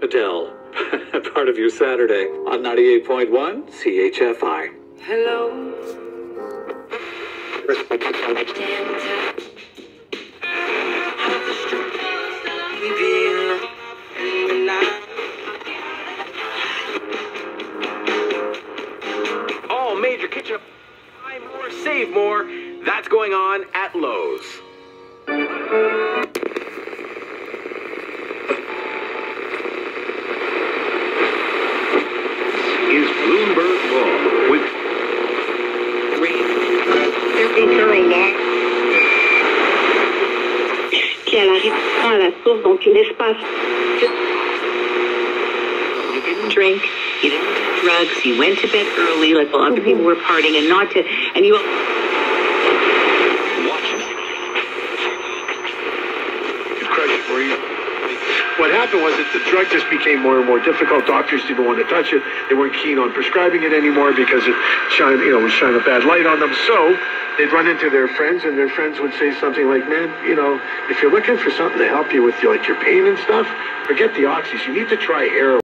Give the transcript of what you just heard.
Adele, part of your Saturday on 98.1 CHFI. Hello. All major kitchen, buy more, save more. That's going on at Lowe's. Is Bloomberg Law with Puis elle arrive à la source, donc l'espace. You didn't drink, you didn't do drugs, you went to bed early like a lot of people were partying, and not to, and you... Credit for you. What happened was that the drug just became more and more difficult. Doctors didn't want to touch it. They weren't keen on prescribing it anymore because it would shine a bad light on them. So they'd run into their friends, and their friends would say something like, "Man, if you're looking for something to help you with like your pain and stuff, forget the oxys. You need to try heroin."